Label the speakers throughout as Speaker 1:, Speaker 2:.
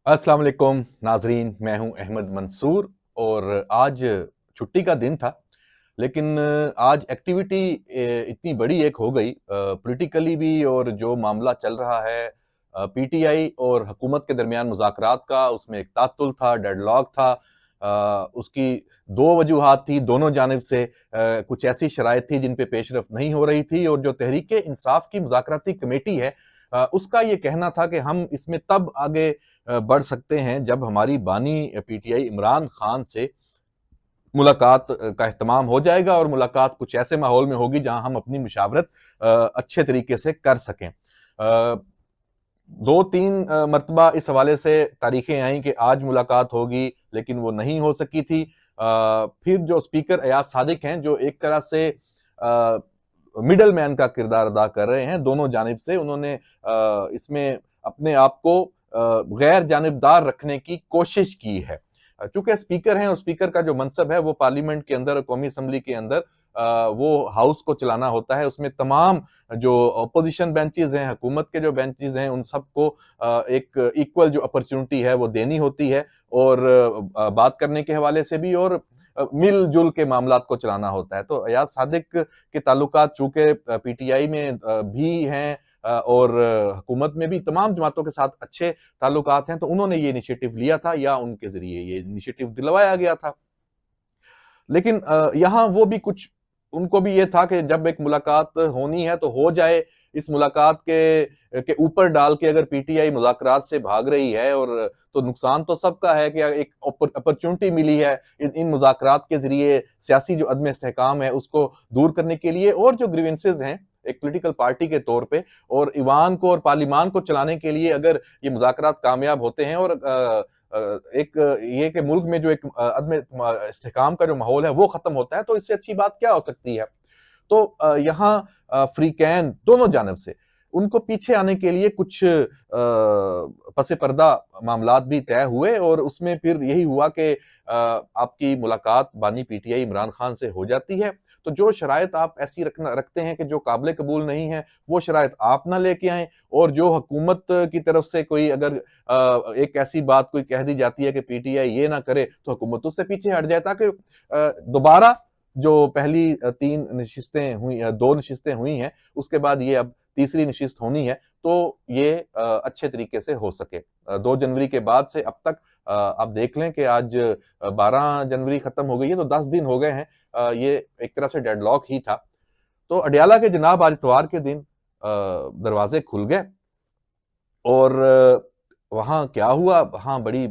Speaker 1: अस्सलाम वालेकुम नाजरीन, मैं हूं अहमद मंसूर। और आज छुट्टी का दिन था, लेकिन आज एक्टिविटी इतनी बड़ी एक हो गई पॉलिटिकली भी, और जो मामला चल रहा है पीटीआई और हुकूमत के दरमियान मुज़ाकरात का, उसमें एक तातुल था, डेडलॉक था। उसकी दो वजूहात थी, दोनों जानिब से कुछ ऐसी शराइत थी जिन पे पेशरफ नहीं हो रही थी, और जो तहरीक इंसाफ की मुज़ाकराती कमेटी है उसका ये कहना था कि हम इसमें तब आगे बढ़ सकते हैं जब हमारी बानी पीटीआई इमरान खान से मुलाकात का एहतमाम हो जाएगा, और मुलाकात कुछ ऐसे माहौल में होगी जहां हम अपनी मुशावरत अच्छे तरीके से कर सकें। दो तीन मरतबा इस हवाले से तारीखें आई कि आज मुलाकात होगी, लेकिन वो नहीं हो सकी थी। फिर जो स्पीकर अयाज सादिक हैं, जो एक तरह से मिडल मैन का किरदार अदा कर रहे हैं दोनों जानिब से, उन्होंने इसमें अपने आप को गैर जानिबदार रखने की कोशिश की है। चूंकि स्पीकर हैं, और स्पीकर का जो मनसब है वो पार्लियामेंट के अंदर, कौमी असम्बली के अंदर वो हाउस को चलाना होता है। उसमें तमाम जो अपोजिशन बेंचेस हैं, हुकूमत के जो बेंचेस हैं, उन सबको एक इक्वल जो अपॉर्चुनिटी है वो देनी होती है, और बात करने के हवाले से भी, और मिलजुल के मामलात को चलाना होता है। तो अयाज सादिक के ताल्लुकात चूंकि पीटीआई में भी हैं और हुकूमत में भी तमाम जमातों के साथ अच्छे ताल्लुकात हैं, तो उन्होंने ये इनिशिएटिव लिया था, या उनके जरिए ये इनिशिएटिव दिलवाया गया था। लेकिन यहाँ वो भी कुछ, उनको भी ये था कि जब एक मुलाकात होनी है तो हो जाए। इस मुलाकात के ऊपर डाल के अगर पीटीआई मुज़ाकरात से भाग रही है, और तो नुकसान तो सबका है कि एक अपॉर्चुनिटी मिली है इन मुज़ाकरात के जरिए सियासी जो अदम इस्तेहकाम है उसको दूर करने के लिए, और जो ग्रीवेंसेस हैं एक पॉलिटिकल पार्टी के तौर पे, और ईवान को और पार्लिमान को चलाने के लिए अगर ये मुज़ाकरात कामयाब होते हैं, और एक ये कि मुल्क में जो एक अदम इस्तेहकाम का जो माहौल है वो खत्म होता है, तो इससे अच्छी बात क्या हो सकती है। तो यहाँ फ्री कैन दोनों जानब से उनको पीछे आने के लिए कुछ पसे पर्दा मामलात भी तय हुए, और उसमें फिर यही हुआ कि आपकी मुलाकात बानी पीटीआई इमरान खान से हो जाती है। तो जो शराइत आप ऐसी रखते हैं कि जो काबिल कबूल नहीं है, वो शराइत आप ना लेके आए, और जो हुकूमत की तरफ से कोई अगर एक ऐसी बात कोई कह दी जाती है कि पीटीआई ये ना करे, तो हुकूमत उससे पीछे हट जाए, ताकि दोबारा जो पहली तीन नशिस्तें हुई, दो नशिस्तें हुई हैं, उसके बाद ये अब तीसरी नशिस्त होनी है, तो ये अच्छे तरीके से हो सके। 2 जनवरी के बाद से अब तक आप देख लें कि आज 12 जनवरी खत्म हो गई है, तो 10 दिन हो गए हैं। ये एक तरह से डेडलॉक ही था। तो अडियाला के जनाब आज इतवार के दिन दरवाजे खुल गए, और वहाँ क्या हुआ, वहाँ बड़ी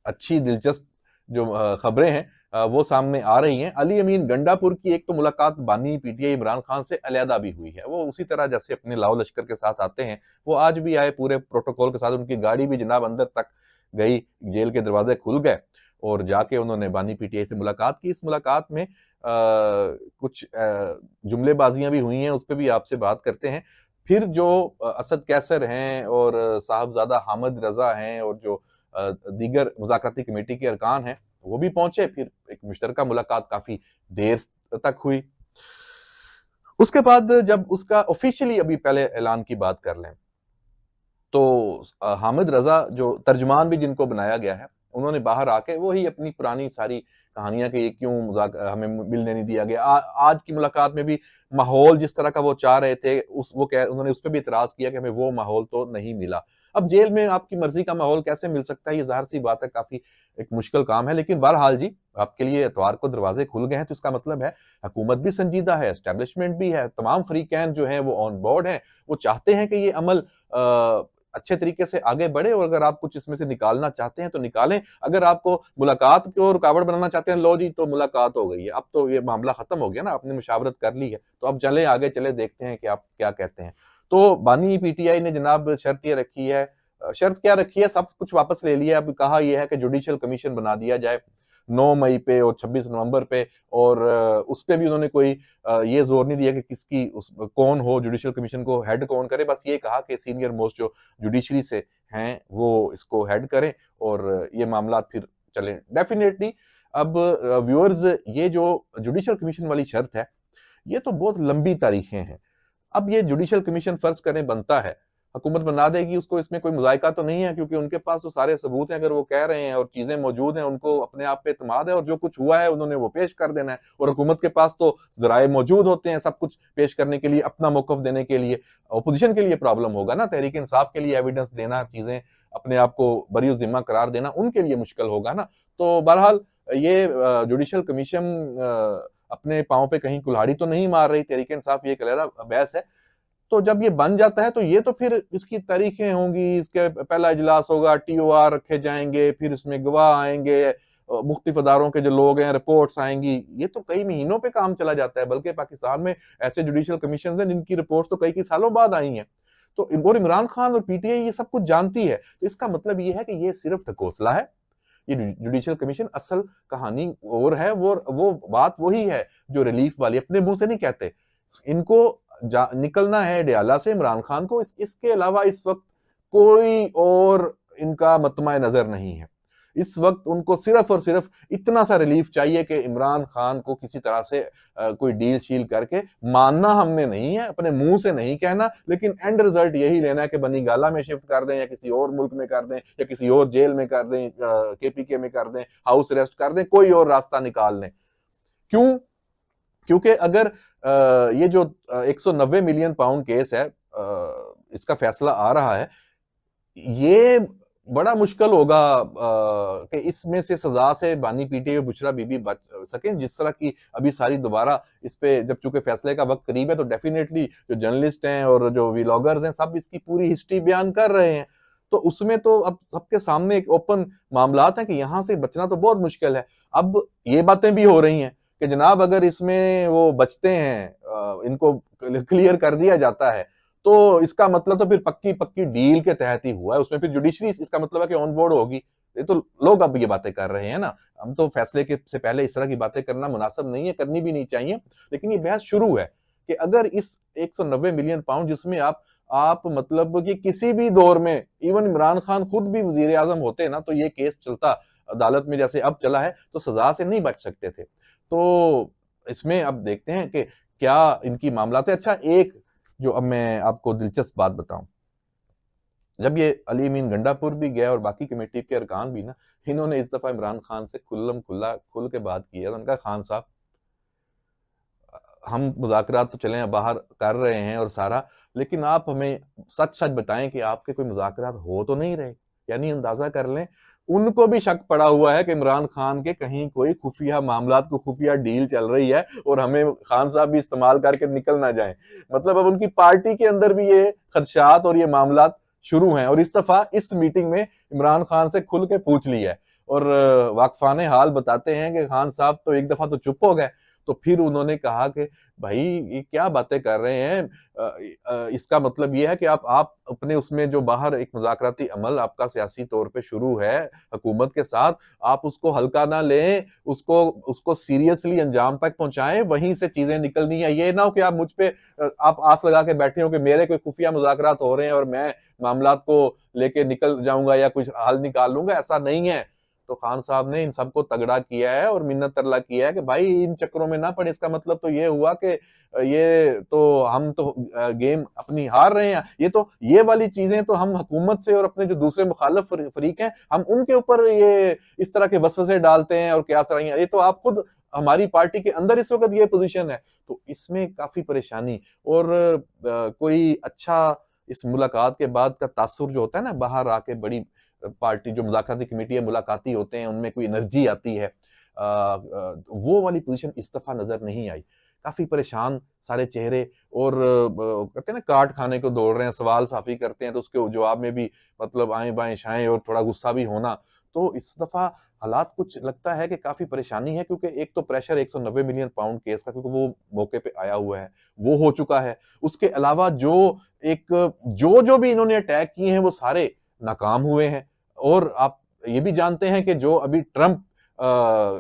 Speaker 1: अच्छी दिलचस्प जो खबरें हैं वो सामने आ रही हैं। अली अमीन गंडापुर की एक तो मुलाकात बानी पीटीआई इमरान खान से अलहदा भी हुई है। वो उसी तरह जैसे अपने लाओ लश्कर के साथ आते हैं, वो आज भी आए पूरे प्रोटोकॉल के साथ। उनकी गाड़ी भी जनाब अंदर तक गई, जेल के दरवाजे खुल गए, और जाके उन्होंने बानी पीटीआई से मुलाकात की। इस मुलाकात में कुछ जुमलेबाजियां भी हुई हैं, उस पर भी आपसे बात करते हैं। फिर जो असद कैसर हैं, और साहबजादा हामिद रजा हैं, और जो दीगर मुज़ाकराती कमेटी के अरकान हैं, वो भी पहुंचे। फिर एक मुश्तरका मुलाकात काफी देर तक हुई। उसके बाद जब उसका ऑफिशियली, अभी पहले ऐलान की बात कर लें, तो हामिद रजा जो तर्जुमान भी जिनको बनाया गया है, उन्होंने बाहर आके वही अपनी पुरानी सारी कहानियां कि ये क्यों मजाक हमें मिलने नहीं दिया गया। आज की मुलाकात में भी माहौल जिस तरह का वो चाह रहे थे, उन्होंने उस पर भी इतराज किया कि हमें वो माहौल तो नहीं मिला। अब जेल में आपकी मर्जी का माहौल कैसे मिल सकता है, ये जाहिर सी बात है, काफी एक मुश्किल काम है। लेकिन बहरहाल जी, आपके लिए एतवार को दरवाजे खुल गए हैं, तो इसका मतलब है हुकूमत भी संजीदा है, एस्टेब्लिशमेंट भी है, तमाम फ्री कैन जो है वो ऑन बोर्ड है। वो चाहते हैं कि ये अमल अच्छे तरीके से आगे बढ़े, और अगर आप कुछ इसमें से निकालना चाहते हैं तो निकालें। अगर आपको मुलाकात को रुकावट बनाना चाहते हैं, लो जी, तो मुलाकात हो गई है, अब तो ये मामला खत्म हो गया ना, आपने मुशावरत कर ली है, तो अब चले आगे, चले देखते हैं कि आप क्या कहते हैं। तो बानी पीटीआई ने जनाब शर्त ये रखी है, शर्त क्या रखी है, सब कुछ वापस ले लिया। अब कहा यह है कि जुडिशियल कमीशन बना दिया जाए 9 मई पे और 26 नवंबर पे, और उस पे भी उन्होंने कोई ये जोर नहीं दिया कि किसकी कौन हो जुडिशियल कमीशन को हेड कौन करे। बस ये कहा कि सीनियर मोस्ट जो जुडिशरी से हैं वो इसको हेड करें, और ये मामला फिर चले डेफिनेटली। अब व्यूअर्स, ये जो जुडिशियल कमीशन वाली शर्त है, ये तो बहुत लंबी तारीखें हैं। अब ये जुडिशियल कमीशन फर्ज करें बनता है, हुकूमत बना देगी, उसको इसमें कोई मुज़ायका तो नहीं है, क्योंकि उनके पास तो सारे सबूत हैं, अगर वो कह रहे हैं और चीजें मौजूद हैं, उनको अपने आप पे इत्मीनाद है और जो कुछ हुआ है उन्होंने वो पेश कर देना है। और हुकूमत के पास तो ज़राए मौजूद होते हैं सब कुछ पेश करने के लिए, अपना मौक़िफ़ देने के लिए। अपोजिशन के लिए प्रॉब्लम होगा ना, तहरीक इंसाफ के लिए एविडेंस देना, चीजें अपने आप को बरी ज़िम्मा करार देना उनके लिए मुश्किल होगा ना। तो बहरहाल ये जुडिशल कमीशन अपने पाँव पे कहीं कुल्हाड़ी तो नहीं मार रही, तहरीक इंसाफ ये एक अलहदा बहस है। तो जब ये बन जाता है तो ये तो फिर इसकी तारीखें होंगी, इसके पहला इजलास होगा, टीओआर रखे जाएंगे, फिर इसमें गवाह आएंगे, मुख्तलिफ अदारों के जो लोग हैं, रिपोर्ट्स आएंगी, ये तो कई महीनों पे काम चला जाता है। बल्कि पाकिस्तान में ऐसे जुडिशियल कमीशन हैं जिनकी रिपोर्ट्स तो कई सालों बाद आई हैं। तो और इमरान खान और पीटीआई ये सब कुछ जानती है, तो इसका मतलब ये है कि ये सिर्फ ढकोसला है। ये जुडिशियल कमीशन असल कहानी और है, वो बात वही है जो रिलीफ वाली अपने मुंह से नहीं कहते। इनको निकलना है डियाला से इमरान खान को, इसके अलावा इस वक्त कोई और इनका मतमा नजर नहीं है। इस वक्त उनको सिर्फ और सिर्फ इतना सा रिलीफ चाहिए कि इमरान खान को किसी तरह से कोई डील शील करके मानना हमने नहीं है, अपने मुंह से नहीं कहना, लेकिन एंड रिजल्ट यही लेना है कि बनी गाला में शिफ्ट कर दें या किसी और मुल्क में कर दें या किसी और जेल में कर दें, केपीके में कर दें, हाउस अरेस्ट कर दें, कोई और रास्ता निकाल लें। क्यों? क्योंकि अगर ये जो 190 मिलियन पाउंड केस है, इसका फैसला आ रहा है, ये बड़ा मुश्किल होगा कि इसमें से सजा से बानी पीटे हुए बुशरा बीबी बच सकें, जिस तरह की अभी सारी दोबारा इस पे, जब चूंकि फैसले का वक्त करीब है तो डेफिनेटली जो जर्नलिस्ट हैं और जो व्लॉगर्स हैं सब इसकी पूरी हिस्ट्री बयान कर रहे हैं। तो उसमें तो अब सबके सामने एक ओपन मामलात हैं कि यहां से बचना तो बहुत मुश्किल है। अब ये बातें भी हो रही हैं कि जनाब अगर इसमें वो बचते हैं, इनको क्लियर कर दिया जाता है, तो इसका मतलब तो फिर पक्की पक्की डील के तहत ही हुआ है, उसमें फिर जुडिशरी इसका मतलब है कि ऑन बोर्ड होगी। ये तो लोग अब ये बातें कर रहे हैं ना, हम तो फैसले के से पहले इस तरह की बातें करना मुनासिब नहीं है, करनी भी नहीं चाहिए। लेकिन ये बहस शुरू है कि अगर इस 190 मिलियन पाउंड, जिसमें आप मतलब कि किसी भी दौर में इवन इमरान खान खुद भी वजीर आजम होते ना, तो ये केस चलता अदालत में जैसे अब चला है, तो सजा से नहीं बच सकते थे। तो इसमें अब देखते हैं कि क्या इनकी मामलात है। अच्छा, एक जो अब मैं आपको दिलचस्प बात बताऊं, जब ये अली अमीन गंडापुर भी गया और बाकी कमेटी के अरकान भी ना, इन्होंने इस दफा इमरान खान से खुल के बात की है। उनका खान साहब, हम मुज़ाकरात तो चले बाहर कर रहे हैं और सारा, लेकिन आप हमें सच सच बताएं कि आपके कोई मुज़ाकरात हो तो नहीं रहे। यानी अंदाजा कर लें, उनको भी शक पड़ा हुआ है कि इमरान खान के कहीं कोई खुफिया मामलात को खुफिया डील चल रही है और हमें खान साहब भी इस्तेमाल करके निकल ना जाएं। मतलब अब उनकी पार्टी के अंदर भी ये खदशात और ये मामलात शुरू हैं, और इस दफा इस मीटिंग में इमरान खान से खुल के पूछ लिया है। और वाकफाने हाल बताते हैं कि खान साहब तो एक दफा तो चुप हो गए, तो फिर उन्होंने कहा कि भाई ये क्या बातें कर रहे हैं, इसका मतलब ये है कि आप अपने उसमें जो बाहर एक मुज़ाकराती अमल आपका सियासी तौर पे शुरू है हुकूमत के साथ, आप उसको हल्का ना लें, उसको सीरियसली अंजाम तक पहुंचाएं, वहीं से चीजें निकलनी है। ये ना हो कि आप मुझ पे आप आस लगा के बैठे हो कि मेरे कोई खुफिया मुज़ाकरात हो रहे हैं और मैं मामलात को लेके निकल जाऊंगा या कुछ हल निकाल लूंगा, ऐसा नहीं है। तो खान साहब ने इन सबको तगड़ा किया है और मिन्नत तरला किया है कि भाई इन चक्करों में ना पड़े। इसका मतलब तो ये हुआ कि ये तो हम तो गेम अपनी हार रहे हैं। ये वाली चीजें तो हम हुकूमत से और अपने जो दूसरे मुखालिफ फरीक हैं, हम उनके ऊपर ये इस तरह के वसवसे डालते हैं और क्या सराहियां। ये तो आप खुद, हमारी पार्टी के अंदर इस वक्त ये पोजीशन है। तो इसमें काफी परेशानी और कोई अच्छा इस मुलाकात के बाद का तासुर जो होता है ना, बाहर आके बड़ी पार्टी जो मुज़ाकराती कमेटी है, मुलाकाती होते हैं, उनमें कोई एनर्जी आती है, वो वाली पोजीशन इस दफा नजर नहीं आई। काफी परेशान सारे चेहरे, और कहते हैं ना काट खाने को दौड़ रहे हैं, सवाल साफी करते हैं तो उसके जवाब में भी मतलब आए बाएं शाएं और थोड़ा गुस्सा भी होना। तो इस दफा हालात कुछ लगता है कि काफी परेशानी है, क्योंकि एक तो प्रेशर 190 मिलियन पाउंड केस का, क्योंकि वो मौके पे आया हुआ है, वो हो चुका है। उसके अलावा जो भी इन्होंने अटैक किए हैं वो सारे नाकाम हुए हैं। और आप ये भी जानते हैं कि जो अभी ट्रंप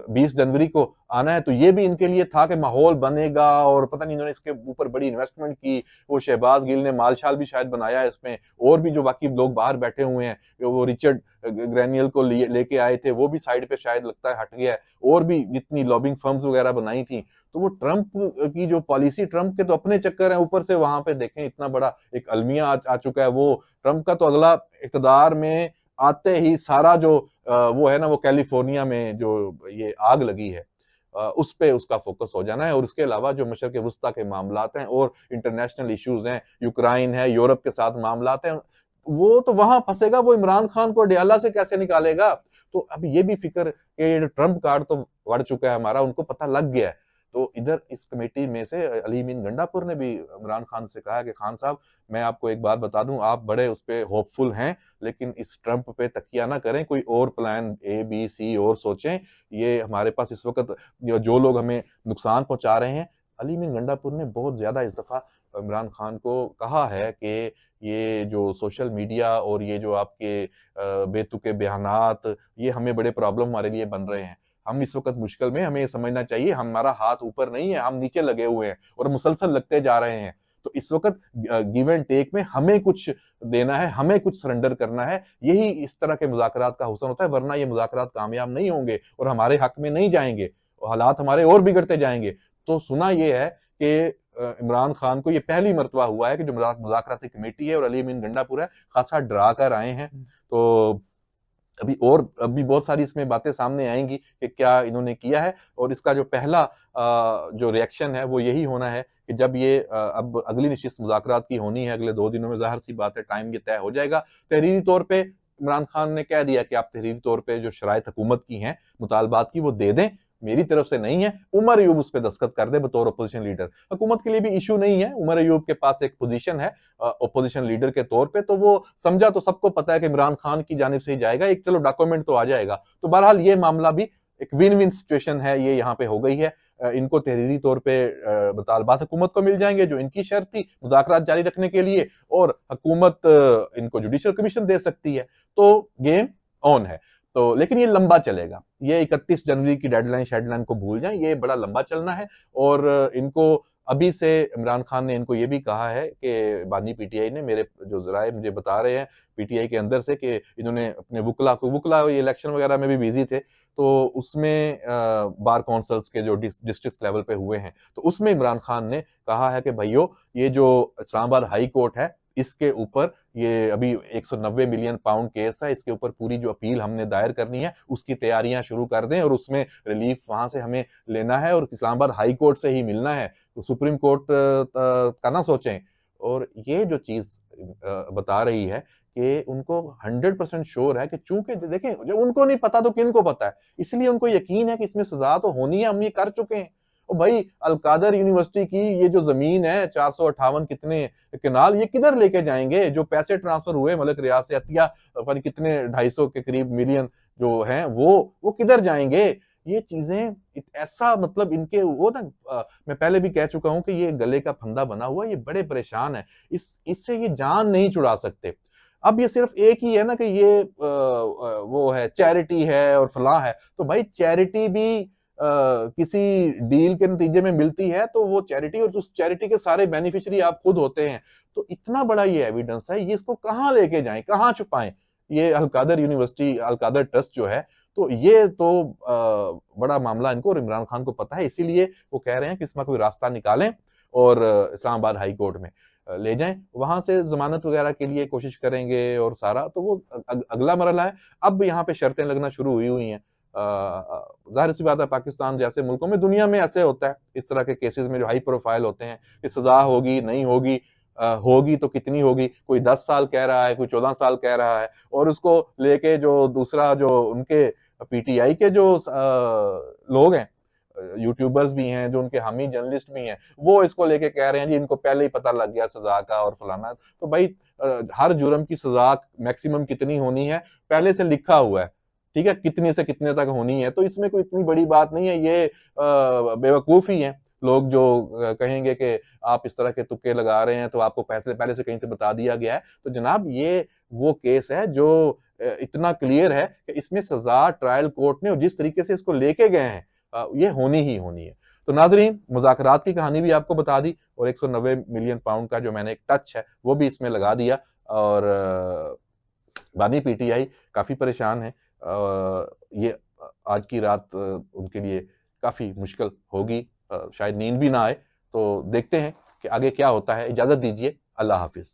Speaker 1: 20 जनवरी को आना है, तो ये भी इनके लिए था कि माहौल बनेगा, और पता नहीं इन्होंने इसके ऊपर बड़ी इन्वेस्टमेंट की। वो शहबाज गिल ने मालशाल भी शायद बनाया है इसमें, और भी जो बाकी लोग बाहर बैठे हुए हैं, वो रिचर्ड ग्रैनियल को लेके आए थे, वो भी साइड पे शायद लगता है हट गया है, और भी जितनी लॉबिंग फर्म्स वगैरह बनाई थी। तो वो ट्रंप की जो पॉलिसी, ट्रंप के तो अपने चक्कर हैं, ऊपर से वहां पे देखें इतना बड़ा एक अलमिया आ चुका है। वो ट्रंप का तो अगला इक़्तिदार में आते ही सारा जो वो है ना, वो कैलिफोर्निया में जो ये आग लगी है उस पे उसका फोकस हो जाना है। और उसके अलावा जो मशरक़ वुस्ता के मामलात हैं और इंटरनेशनल इश्यूज हैं, यूक्रेन है, यूरोप के साथ मामलात हैं, वो तो वहां फंसेगा। वो इमरान खान को डियाला से कैसे निकालेगा? तो अब ये भी फिक्र कि ट्रंप कार्ड तो बढ़ चुका है हमारा, उनको पता लग गया है। तो इधर इस कमेटी में से अली मीन गंडापुर ने भी इमरान खान से कहा कि खान साहब, मैं आपको एक बात बता दूं, आप बड़े उस पे होपफुल हैं, लेकिन इस ट्रंप पे तकिया ना करें, कोई और प्लान ए बी सी और सोचें। ये हमारे पास इस वक्त जो लोग हमें नुकसान पहुंचा रहे हैं। अली मीन गंडापुर ने बहुत ज्यादा इस दफा इमरान खान को कहा है कि ये जो सोशल मीडिया और ये जो आपके बेतुके बयानात, ये हमें बड़े प्रॉब्लम हमारे लिए बन रहे हैं। हम इस वक्त मुश्किल में, हमें ये समझना चाहिए हमारा हाथ ऊपर नहीं है, हम नीचे लगे हुए हैं और मुसलसल लगते जा रहे हैं। तो इस वक्त गिव एंड टेक में हमें कुछ देना है, हमें कुछ सरेंडर करना है। यही इस तरह के मुज़ाकरात का हुस्न होता है, वरना ये मुज़ाकरात कामयाब नहीं होंगे और हमारे हक में नहीं जाएंगे, हालात हमारे और बिगड़ते जाएंगे। तो सुना यह है कि इमरान खान को ये पहली मर्तबा हुआ है कि जो मुज़ाकराती कमेटी है और अली अमीन गंडापुर है, खासा डरा कर आए हैं। तो अभी बहुत सारी इसमें बातें सामने आएंगी कि क्या इन्होंने किया है। और इसका जो पहला जो रिएक्शन है वो यही होना है कि जब ये अब अगली नशिस्त मुज़ाकरात की होनी है अगले 2 दिनों में, ज़ाहिर सी बात है टाइम ये तय हो जाएगा। तहरीरी तौर पे इमरान खान ने कह दिया कि आप तहरीरी तौर पे जो शराइत हुकूमत की हैं, मुतालबात की, वो दे दें, मेरी तरफ से नहीं है। उमर अयूब उस पर दस्तखत कर दे बतौर अपोजिशन लीडर। हुकूमत के लिए भी इशू नहीं है, उमर अयूब के पास एक पोजीशन है अपोजिशन लीडर के तौर पे, तो वो समझा, तो सबको पता है कि इमरान खान की जानिब से ही जाएगा, एक चलो डॉक्यूमेंट तो आ जाएगा। तो बहरहाल ये मामला भी एक विन विन सिचुएशन है, ये यहाँ पे हो गई है। इनको तहरीरी तौर पे मुतालबात हुकूमत को मिल जाएंगे जो इनकी शर्त थी मुज़ाकरात जारी रखने के लिए, और हुकूमत इनको जुडिशल कमीशन दे सकती है। तो गेम ऑन है। तो लेकिन ये लंबा चलेगा, ये 31 जनवरी की डेडलाइन शेडलाइन को भूल जाएं, ये बड़ा लंबा चलना है। और इनको अभी से इमरान खान ने इनको ये भी कहा है कि बानी पीटीआई ने, मेरे जो जराए मुझे बता रहे हैं पीटीआई के अंदर से, कि इन्होंने अपने वुकला ये इलेक्शन वगैरह में भी बिजी थे, तो उसमें बार काउंसिल्स के जो डिस्ट्रिक्ट लेवल पे हुए हैं, तो उसमें इमरान खान ने कहा है कि भाइयों, ये जो इस्लामाबाद हाई कोर्ट है, इसके ऊपर ये अभी 190 मिलियन पाउंड केस है, इसके ऊपर पूरी जो अपील हमने दायर करनी है उसकी तैयारियां शुरू कर दें, और उसमें रिलीफ वहां से हमें लेना है और इस्लामाबाद हाई कोर्ट से ही मिलना है, तो सुप्रीम कोर्ट का ना सोचें। और ये जो चीज बता रही है कि उनको 100% श्योर है कि, चूंकि देखें, जब उनको नहीं पता तो किन को पता है, इसलिए उनको यकीन है कि इसमें सजा तो होनी है, हम ये कर चुके हैं। और भाई, अलकादर यूनिवर्सिटी की ये जो जमीन है 458 कितने केनाल, ये किधर लेके जाएंगे? जो पैसे ट्रांसफर हुए मलिक रियाज से, अतिया पर कितने 250 के करीब मिलियन जो हैं, वो किधर जाएंगे? ये चीजें ऐसा, मतलब इनके वो ना, मैं पहले भी कह चुका हूं कि ये गले का फंदा बना हुआ, ये बड़े परेशान है, इससे ये जान नहीं छुड़ा सकते। अब ये सिर्फ एक ही है ना कि ये वो है, चैरिटी है और फलां है, तो भाई चैरिटी भी किसी डील के नतीजे में मिलती है, तो वो चैरिटी, और उस चैरिटी के सारे बेनिफिशियरी आप खुद होते हैं। तो इतना बड़ा ये एविडेंस है, ये इसको कहां लेके जाएं, कहां छुपाएं? ये अलकादर यूनिवर्सिटी, अलकादर ट्रस्ट जो है, तो ये तो बड़ा मामला इनको और इमरान खान को पता है, इसीलिए वो कह रहे हैं कि इसमें कोई रास्ता निकालें और इस्लामाबाद हाई कोर्ट में ले जाएं, वहां से जमानत वगैरह के लिए कोशिश करेंगे और सारा, तो वो अगला मरहला है। अब यहाँ पे शर्तें लगना शुरू हुई हुई हैं। जाहिर सी बात है, पाकिस्तान जैसे मुल्कों में, दुनिया में ऐसे होता है, इस तरह के केसेस में जो हाई प्रोफाइल होते हैं, कि सजा होगी नहीं होगी, होगी तो कितनी होगी, कोई 10 साल कह रहा है, कोई 14 साल कह रहा है, और उसको लेके जो दूसरा, जो उनके पीटीआई के जो लोग हैं, यूट्यूबर्स भी हैं, जो उनके हामी जर्नलिस्ट भी हैं, वो इसको लेके कह रहे हैं जी इनको पहले ही पता लग गया सजा का और फलाना। तो भाई, हर जुर्म की सजा मैक्सिमम कितनी होनी है पहले से लिखा हुआ है, ठीक है, कितने से कितने तक होनी है, तो इसमें कोई इतनी बड़ी बात नहीं है। ये बेवकूफ़ी है लोग जो कहेंगे कि आप इस तरह के तुक्के लगा रहे हैं, तो आपको पैसे पहले से कहीं से बता दिया गया है। तो जनाब, ये वो केस है जो इतना क्लियर है कि इसमें सजा ट्रायल कोर्ट ने, और जिस तरीके से इसको लेके गए हैं, ये होनी ही होनी है। तो नाजरीन, मुज़ाकरात की कहानी भी आपको बता दी, और 190 मिलियन पाउंड का जो मैंने एक टच है वो भी इसमें लगा दिया। और बानी पीटीआई काफ़ी परेशान है। ये आज की रात उनके लिए काफ़ी मुश्किल होगी। शायद नींद भी ना आए। तो देखते हैं कि आगे क्या होता है। इजाजत दीजिए, अल्लाह हाफिज।